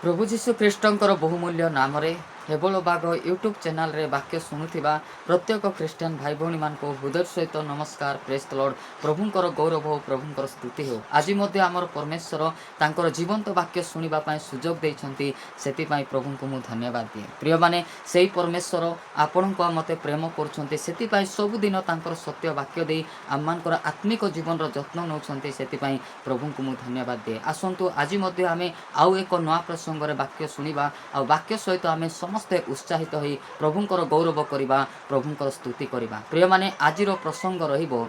प्रभु जीशु ख्रीष्टंकर बहुमूल्य नाम हेबोल बाघ यूट्यूब चैनल रे वाक्य शुणुवा प्रत्येक ख्रीस्टियन भाई भौणी मान हृदय सहित नमस्कार प्रेज द लॉर्ड। प्रभुंकर गौरव हो, प्रभुंकर स्तुति हो। आज आमर परमेश्वर तांकर जीवंत वाक्य शुणा सुजोग देइछंती, सेतिपाई प्रभु को मु धन्यवाद दिए। प्रिय माने सेई परमेश्वर आपण को मते प्रेम करुछंती, सेतिपाई सबुदिन तांकर सत्य वाक्य दे आममानकर आत्मिक जीवन रो जत्न नौछंती, सेतिपाई प्रभु को मु धन्यवाद दिए। आसंतु आज आमे आउ एक नवा प्रसंग रे वाक्य शुणा आ वाक्य सहित आमे समस्ते उत्साहित होई प्रभुंकर गौरव करिबा, प्रभुंकर स्तुति करिबा। प्रिय माने आजिरो प्रसंग रहिबो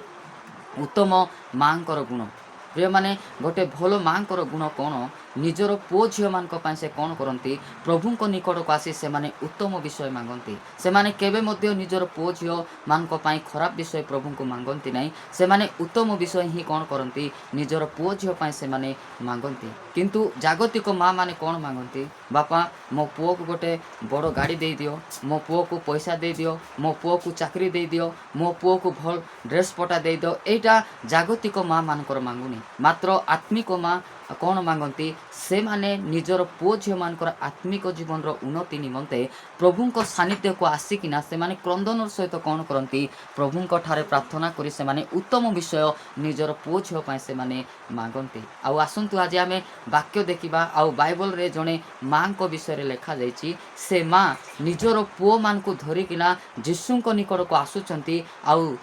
उत्तम मांकर गुण। प्रिय माने गोटे भल मांकर गुण कौन, निजर पुओ झील मान से कौन करती, प्रभु निकट को आसी से माने उत्तम विषय मांगती। से माने केबे मध्य निजर पुओ झील मान खराब विषय प्रभु को मांगती नहीं, से माने उत्तम विषय ही कौन करती, निजर पुओ झील से माने मांगती। किंतु जागतिक माँ माने कौन मांगती, बापा मो पुओ को गोटे बड़ गाड़ी दे दियो, मो पुओ को पैसा दे दियो, मो पुओ को चाकरी दे दियो, मो पुओ को भल ड्रेस पटा दे दियो। एटा जागतिक माँ मानकर मांगुनी, मात्र आत्मिक माँ कौन मांगती, से माने निजर पुओ झील मानकर आत्मिक जीवन रो उन्नति निमंते प्रभु सानिध्य को आसिकिना से माने क्रंदन सहित कौन करती, प्रभु ठारे प्रार्थना करी से माने उत्तम विषय निजर पुओ झील पाए से माने मांगती। आउ आसंतु आज आमे वाक्य देखिबा। आउ बाइबल रे जणे माँ को विषय रे लिखा जाइछि, से माँ निजर पुओ मान को धरिकिना जीशुंक निकट को आसुचंती। आउ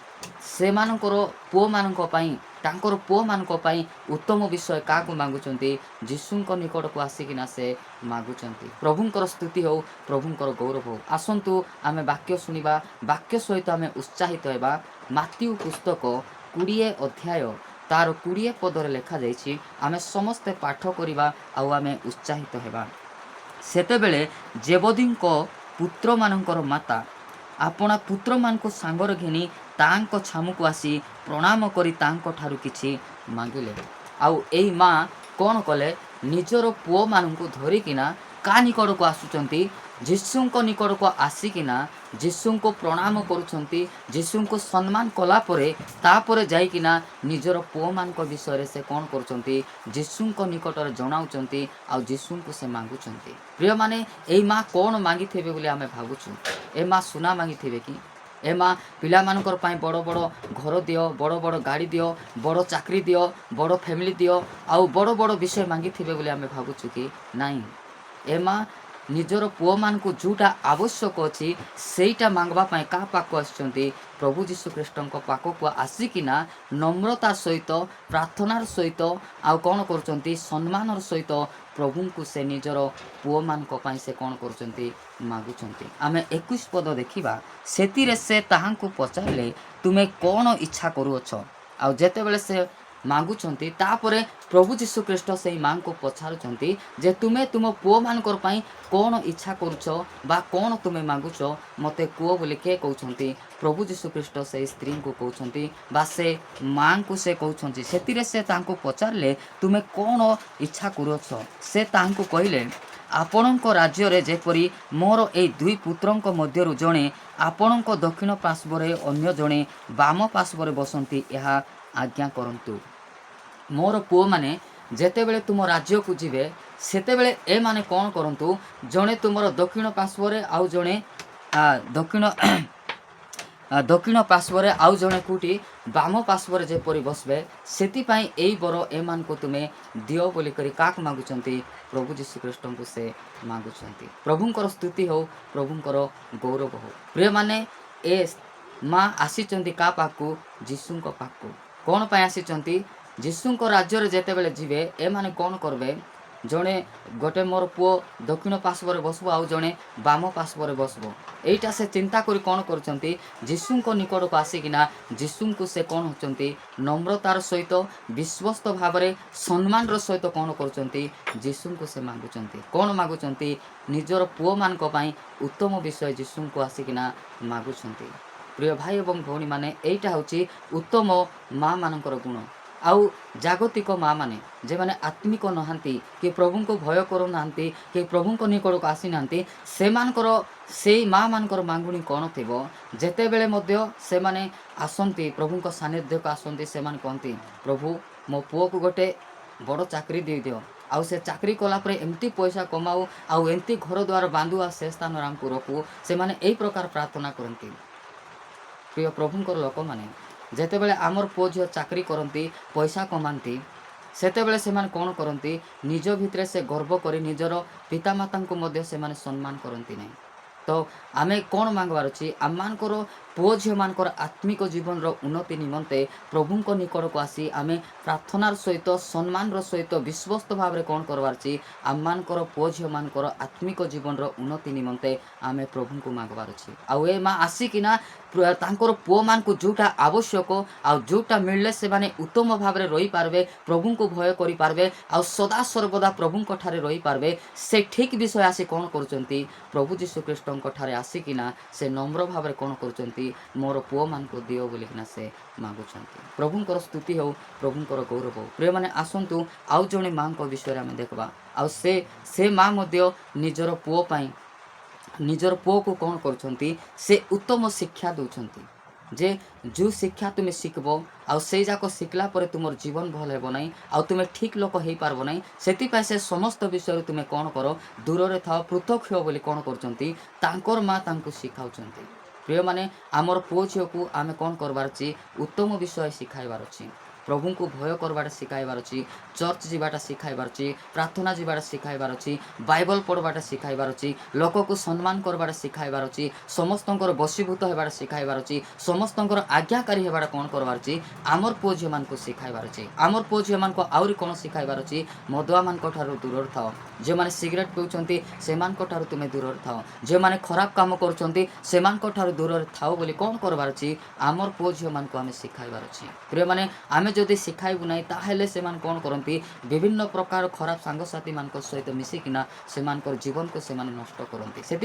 से मानकर पुओ मानक पई, तांकर पुओ मानक पई उत्तम विषय काकु मांगुचंती, जीशुंक निकट को आसिकिना से मागुचंती। प्रभुंकर स्तुति हो, प्रभुंकर गौरव हो। आसंतु आमे वाक्य शुणिबा, वाक्य सहित आमे उत्साहित हेबा। मात्यु पुस्तक 20 अध्याय तार 20 पदरे लिखा जाइछि, आमे समस्ते पाठ करिबा आउ आमे उत्साहित हेबा। सेतेबेले जेबदींक पुत्र मानकर माता आपणा पुत्र मान को सांगर घिनी तांको छामु को आसी प्रणाम करी तांको ठारु किछि मांगिले। आउ एई माँ कौन कले, निजर पुओ मान को धरिकिना का निकट को आसुचंती, जीशुंक निकट को आसिकिना जीशुंक प्रणाम करुछंती। जीशुंक सम्मान कला परे तापरे जाइकिना निजर पुओ मान को विषय से कौन करुछंती, जीशुंक निकट रे जणाउचंती, आउ जीशुंक से मांगुचंती। प्रिय माने एई माँ कौन मांगिथेबे बोली आमे भाबुछु। ए माँ सुना मांगिथेबे कि, ए माँ पिला मानकर पाई बड़ बड़ घर दियो, बड़ बड़ गाड़ी दियो, बड़ चाकरी दियो, बड़ फैमिली दियो, आउ बड़ बड़ विषय मांगिथेबे बोली आमे भाबुछु कि नहीं। ए माँ निजर पुओ मान को जोटा आवश्यक अच्छी सेटा मांगवा पाई का पाक आछंती, प्रभु जीशु ख्रीष्टंक पाक को आसिकिना नम्रता सहित प्रार्थनार सहित आउ कौन करुचंती, सम्मानर सहित प्रभु को से निजर पुओ मान को पाई से कौन करुचंती, मागुचंती। आमे 21 पद देखिबा। सेतिरे से ताहांकु पचारले, तुमे कौन इच्छा करूअछ। आउ जेतेबेले से मांगुचंती तापरे प्रभु जीशु ख्रीष्ट से माँ को पचारुचंती जे तुमे तुम पुओ मानकर पाई कौन इच्छा करुछ बा कौन तुमे मांगुछ, मते कुओ बोली के कहउछंती। प्रभु जीशु ख्रीष्ट से स्त्री को कहउछंती बा से माँ को से कहउछंती। सेतिरे से तांको पचारले, तुमे कौन इच्छा करूछ। से तांको कहिले, आपणक राज्य रे जेपरी मोर ए दुई पुत्रंक मध्यरु जणे आपणक दक्षिण पार्श्वरे अन्य जणे बाम पार्श्वरे बसंती, यहा आज्ञा करंतु। मोर पुओ माने जेतेबेले तुम राज्य को जीवे, सेतेबेले ए माने कौन करंतु, जणे तुमर दक्षिण पार्श्वरे आउ जणे दक्षिण पार्श्वरे आउ जणे कुटी बाम पार्श्वरे जेपरी बसबे, सेतिपाई एई बर ए मान को तुमे दियो बोली करी काक मागुचंती, प्रभु जीशु ख्रीष्ट को से मागुचंती। प्रभुंकर स्तुति हो, प्रभुंकर गौरव हो। प्रिय माने ए माँ आसीचंती का पाकु, जीशुंक पाकु। कौन पाई आसीचंती, जीशुंक राज्य रे जेतेबेले जीवे ए माने कौन करबे, जणे गोटे मोर पुओ दक्षिण पार्श्वरे बसबो आउ जणे बाम पार्श्वरे बसबो। एइटा से चिंता करी कौन करचंती, जीशुंक निकट को आसिकिना जीशुंक से कौन होचंती, नम्रतार सहित विश्वस्त भावरे सम्मानर सहित कौन करचंती, जीशुंक से मागुचंती। कौन मागुचंती, निजर पुओ मानक पाई उत्तम विषय जीशुंक आसिकिना मागुचंती। प्रिय भाई एवं भौणी माने एइटा होची उत्तम माँ मानकर गुण। आउ जागतिक माँ माने जे माने आत्मिक नहांती, कि प्रभु को भय करू नांती, कि प्रभु को निकट को आसी नांती, से मानकर सेई माँ मानकर मांगुणी कौन थिबो, जेतेबेले मध्य से माने आसंती प्रभु को सानिध्य को आसंती, से माने कहंती, प्रभु मो पुओ को गोटे बड़ चाकरी दे दियो, आउ से चाकरी कलापर एमती पैसा कमाऊ आउ एमती घर द्वार बांधु आ से स्थान आमको रखू से माने यही प्रकार प्रार्थना करती। प्रिय प्रभुंकर लोक मैंने जितेबाला आमर पुओ झील चाकरी करती पैसा कमाती सेतेबेले सेमान कौन करती निज भितर से गर्व कर निजर पितामाता को से माने सम्मान करती नहीं। तो आमे कौन मांगबार अच्छी आम मानकर पुओ झील मानकर आत्मिक जीवन रो उन्नति निमंते प्रभुंक निकट को आसी आमे प्रार्थनार सहित सम्मान सहित विश्वस्त भाव में कौन करवार छी आम मानकर पुओ झील मानकर आत्मिक जीवन रो उन्नति निमंते आमे प्रभु को मांगबार अच्छी आउ ए माँ आसिकिना तांकर पुओ मान को जोटा आवश्यक आ जोटा मिलले से माने उत्तम भाव में रही पारबे प्रभु को भय करि पारबे आ सदा सर्वदा प्रभु ठारे रही पारबे से ठीक विषय आसी कौन करचंती प्रभु जीशु ख्रीष्टों ठारे आसिकिना से नम्र भाव में कौन करचंती मोर पुओ मान को दियो बोलिकिना से मागुचंती। प्रभुंकर स्तुति हो प्रभुंकर गौरव हो। प्रिय माने आसंतु आउ जणे मां को विषय आमे देखबा आ से मां मध्य निजर पुओ पाई निजर पुओ को कौन करछंती से उत्तम शिक्षा दउछंती जे जो शिक्षा तुम्हें शिखब आउ से जाक शिखला पर तुम जीवन भल हेब नहीं आउ तुम्हें ठीक लोक हो पारब नहीं से से समस्त विषय तुम्हें कौन कर दूर रे थाओ पृथक हो बोली कौन करछंती तांकर मां तांको शिखाउछंती। प्रिय माने आमर पुओ झील को आमे कौन करबार छी उत्तम विषय शिखाइबार अछि प्रभु को भय करवाटा शिखाइबार अच्छी चर्च जावाटा शिखाइबार अच्छी प्रार्थना जावाटा शिखाइबार अच्छी बाइबल पढ़वाटा शिखाइबार अच्छी लोक को सम्मान करवाटा शिखाइबार अच्छी समस्तंकर बसीभूत होबाटा शिखाइबार अच्छी समस्तंकर आज्ञाकारी होबाटा कौन करवार अच्छी आमर पुओ झील मान को शिखाइबार अच्छी आमर पुओ झील मान को आउरी कौन शिखाइबार अच्छी मदुआ मान ठारू दूर थाओ जे माने सिगरेट पिउछंती सेमान ठारू तुमे दूर थाओ जे माने खराब काम करुछंती सेमान ठारू दूर थाओ बोली कौन करवार अच्छी आमर पुओ झील मान को आमे शिखाइबार अच्छी। प्रिय माने आमे जदि शिखाइबु नहीं ताहेले सेमान कौन करती विभिन्न प्रकार खराब सांगसाथी मान सहित मिसिकिना सेमान जीवन को सेमाने नष्ट करती से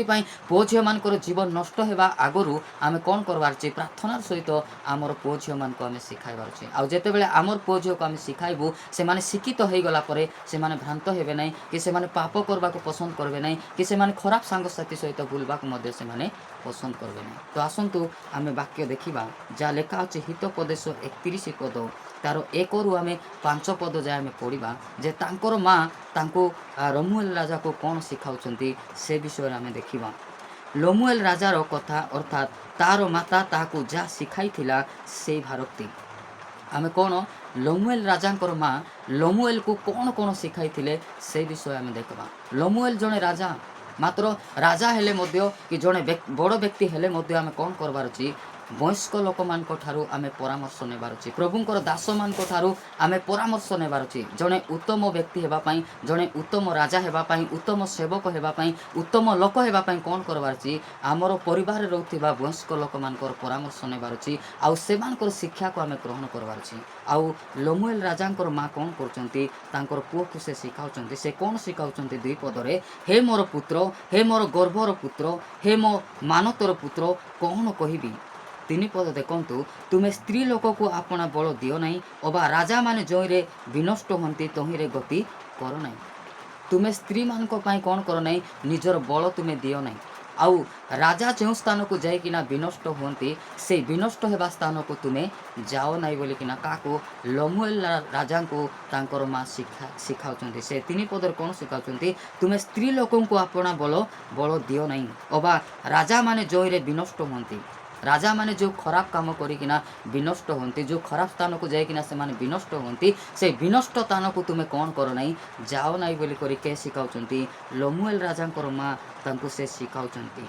पुओ झील मान जीवन नष्ट होगा आगु आमे कौन करवार प्रार्थनार सहित आमर पुओ झील मान को आमे शिखाइबार अछि आउ जेतेबेले आमर पुओ झील को आमे शिखाइबु सेमाने शिक्षित हो गला परे सेमाने भ्रांत हेबे नहीं कि सेमाने पाप करबा को पसंद करबे नहीं कि सेमाने खराब सांगसाथी सहित बुलबा को मध्य सेमाने पसंद करबे नहीं। तो आसंतु आमे वाक्य देखिबा जा लेखा अछि हितोपदेश 31 पद तार 1 रु आमे 5 पद जाए आमे पढ़िबा जे तांकर मां तांको लमुएल राजा को कौन शिखाउछंती से विषय आमे देखिबा। लमुएल राजार कथा अर्थात तार माता ताको जा शिखाइथिला से भारती आमे कौन लमुएल राजांकर मां लमुएल को कौन कौन शिखाइथिले से विषय आमे देखबा। लमुएल जने राजा मात्र राजा हेले मध्य कि जड़े बड़ व्यक्ति हेले मध्य आमे कौन करबार अछि वयस्क लोक मान ठारू आमे परामर्श नेबार अछि प्रभुंकर दास मान ठारू आमे परामर्श नेबार अछि जड़े उत्तम व्यक्ति हेबा पई जड़े उत्तम राजा हेबा पई उत्तम सेवक हेबा पई उत्तम लोक हेबा पई कौन करबार अछि आमर परिवार रे रहउथिबा वयस्क लोक मानकर परामर्श नेबार अछि आउ सेमानकर शिक्षा को आमे ग्रहण करबार अछि। आउ लमुएल राजांकर मां कौन करचंती तांकर पुओ को से शिखाउचंती से कौन शिखाउचंती 2 पदरे हे मोर पुत्र हे मोर गर्भर पुत्र हे मो मानतर पुत्र कौन कहिबी 3 पद देखंतु तुमे स्त्री लोक को आपना बल दियो नहीं अबा राजा माने जोइरे विनष्ट हंती तहिरे गति कर नहीं तुमे स्त्री मान को पाई कौन कर नहीं निजर बल तुमे दियो नहीं आउ राजा जो स्थान को जाइकिना विनष्ट हुंती से विनष्ट हेबा स्थान को तुमे जाओ नहीं बोलिकिना काको लमुएल राजा को तांकर मां शिखाउचंती से 3 पदर कौन शिखाउचंती तुमे स्त्री लोकों को आपना बल दियो नहीं अबा राजा माने जोइरे विनष्ट हुंती राजा माने जो खराब काम करिकिना विनष्ट होंती जो खराब स्थान को जाइकिना से माने विनष्ट होंती से विनष्ट स्थान को तुमे कौन करो नहीं जाओ नहीं बोली करी के शिखाउचंती लमुएल राजांकर मां तांको से शिखाउचंती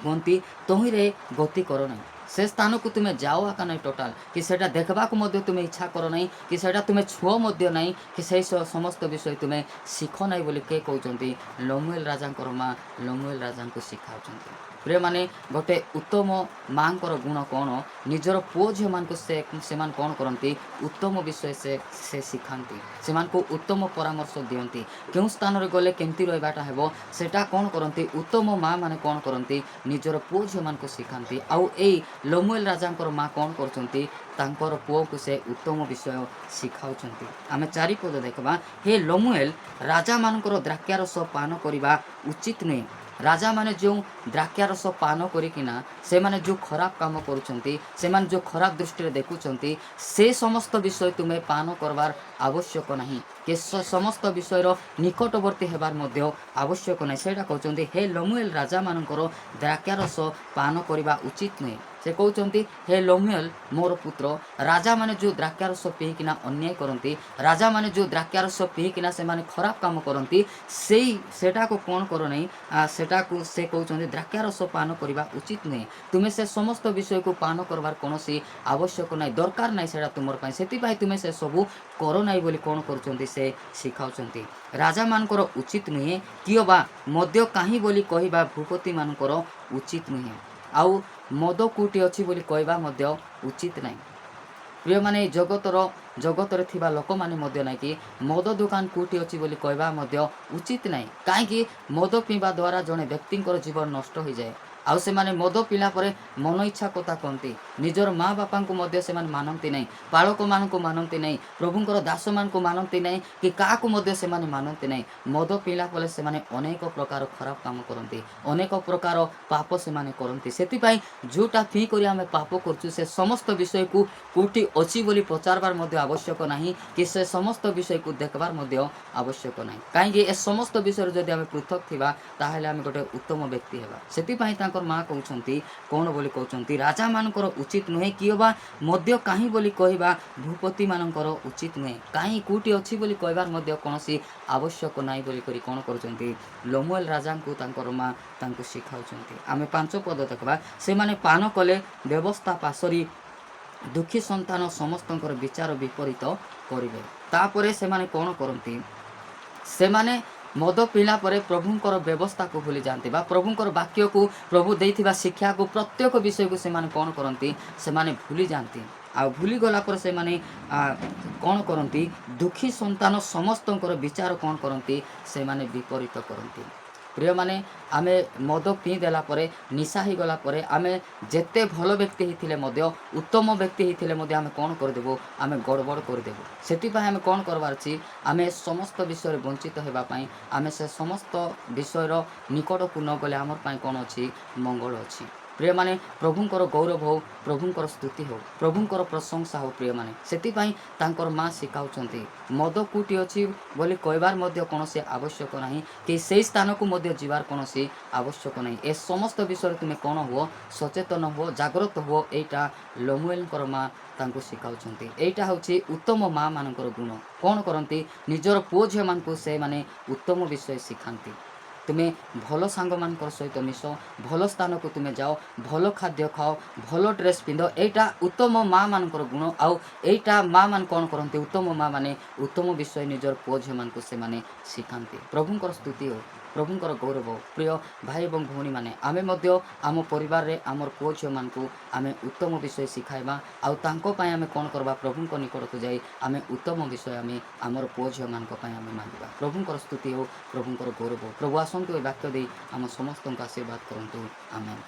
होंती तहिरे गति करो नहीं से स्थान को तुम्हें जाओ आका नहीं टोटाल कि सेटा देखबा को मध्य तुम्हें इच्छा करो नहीं कि सेटा तुम्हें छुओ मध्य नहीं कि से समस्त विषय तुम्हें शिख नहीं बोली के कहउचंती लमुएल राजांकर मां लमुएल राजा को शिखाउचंती। प्रिय माने गोटे उत्तम मां गुण कौन निजर पुओ झील मान को से मान कौन करती उत्तम विषय से शिखाती से मान को उत्तम परामर्श दियंती क्यों स्थान रे गले केमती रहिबाटा हेबो सेटा कौन करती उत्तम मां माने कौन करती निजर पुओ झील मान को शिखाती आउ एई लमुएल राजांकर मां कौन करचंती तांकर पुओ को से उत्तम विषय शिखाउचंती। आमे 4 पद देखबा हे लमुएल राजा मानकर द्राक्षारस पान करिबा उचित नहीं राजा माने जो द्राक्षारस पान करिकिना से माने जो खराब काम करुछंती से माने जो खराब दृष्टि रे देखुछंती से समस्त विषय तुम्हें पान करवार आवश्यक नहीं कि समस्त विषय निकटवर्ती हेबार मध्य आवश्यक नहीं से कहते हे लमुएल राजा मानकर द्राक्षारस पान करने उचित नुहे से कहते हे लमुएल मोर पुत्र राजा माने जो द्राक्षारस पीकिना अन्याय करती राजा माने जो द्राक्षारस पीकिना से माने खराब काम करती सेटा को कौन कर नहीं सेटा को से कहते द्राक्षारस पान करने उचित नुहे तुम्हें से समस्त विषय को पान करवार कौन आवश्यक नहीं दरकार नहीं से तुम से तुम्हें से सबू कर ना बोली कौन कर शिखाऊँच राजा मानकर उचित नुहे किओ बा मद्य कहीं बोली कहवा भूपति मानकर उचित नुहे आउ मद कूटी अच्छी बोली कहवा मध्य उचित नहीं प्रिय माने जगतर थिबा लोक माने मध्य नहीं कि मद दुकान कूटी अच्छी बोली कहवा मध्य उचित नहीं कहीं मद पीवा द्वारा जड़े व्यक्ति जीवन नष्ट हो जाए आउ से माने मद पीला परे मन इच्छा कथा कहती निजर माँ बापा को मध्य से मानती नहीं पालक मान को मानती नहीं प्रभुंकर दास मान को मानती नहीं कि क्या मध्य से मानती नहीं मद पीला परे से अनेक प्रकार खराब काम करती अनेक प्रकार पाप से करती से जोटा पी कर आम पाप करछु से समस्त विषय को कोटी अच्छी बोली पचारबार मध्य आवश्यक नहीं कि से समस्त विषय को देखबार मध्य आवश्यक नहीं कहीं ए समस्त विषय जदि आम पृथक थिबा ताहेले आम गोटे उत्तम व्यक्ति हेबा सेतिपई माँ कहते कौन बोली कहते राजा मानकर उचित नुहे किओ बा मध्य कहीं बोली कहवा भूपति मानकर उचित नुहे कहीं कूटी अच्छी बोली कहबार मध्य कौन आवश्यक नहीं बोली करी कौन कर लमुएल राजा को माँ शिखाऊँ आम 5 पद देखा से माने पान कले व्यवस्था पासरी दुखी संतान समस्त विचार विपरीत करेंगे तापर से माने कौन करती से माने मद पीला परे प्रभुंकर व्यवस्था को भूली जाते प्रभुंकर वाक्य को प्रभु देथिबा शिक्षा को प्रत्येक विषय को से कौन करती से भूली जाती आ भूली गला पर से कौन करती दुखी संतान समस्त विचार कौन करती से विपरीत करती प्रिय माने आमे मद पी देला परे निशा ही गला परे आमे जेते भल व्यक्ति होते उत्तम व्यक्ति होते आमे कौन करदेबू आमे गड़बड़ करदेबू से आमे कौन करवार छी आमे समस्त विषय वंचित होगापाई आमे से समस्त विषय निकट को न गले आमर कौन अच्छी मंगल अच्छी प्रिय माने प्रभुंकर गौरव हो प्रभुंकर स्तुति हो प्रभुंकर प्रशंसा हो प्रिय माने सेतिपाई तांकर माँ शिखाउछंती मद कूटी अच्छी बोली कहबार मध्य कौन आवश्यक नहीं कि से स्थान को मध्य जीवार कौन आवश्यक नहीं ए समस्त विषय तुम्हें कौन हुआ सचेतन हुआ जागृत हुआ एटा लमुएलकर माँ तांको शिखाउछंती एटा होछि उत्तम माँ मानकर गुण कौन करती निजर पुओ झील मान को से माने उत्तम विषय शिखाती तुम्हें भल सांग मान सहित मिस भल स्थान को तुम्हें जाओ भल खाद्य खाओ भल ड्रेस पिंध एटा उत्तम माँ मानकर गुण आउ एटा माँ मान कौन करते उत्तम माँ माने उत्तम विषय निजर पुओ झील मान को से शिखाती प्रभुंकर स्तुति हो प्रभुंकर गौरव प्रिय भाई और भौणी मैंने आमे मध्य आम परिवार रे आमर पुओ झील मान को आमे उत्तम विषय शिखाइबा आउ तांको पाई आमे कौन करबा प्रभुंक निकट को जाई आमे उत्तम विषय आमे आमर पुओ झील मान को पाई आमे मांगबा प्रभुंकर स्तुति हो प्रभुंकर गौरव प्रभु आसंतु ए वाक्य दे आम समस्त आशीर्वाद करंतु आमेन।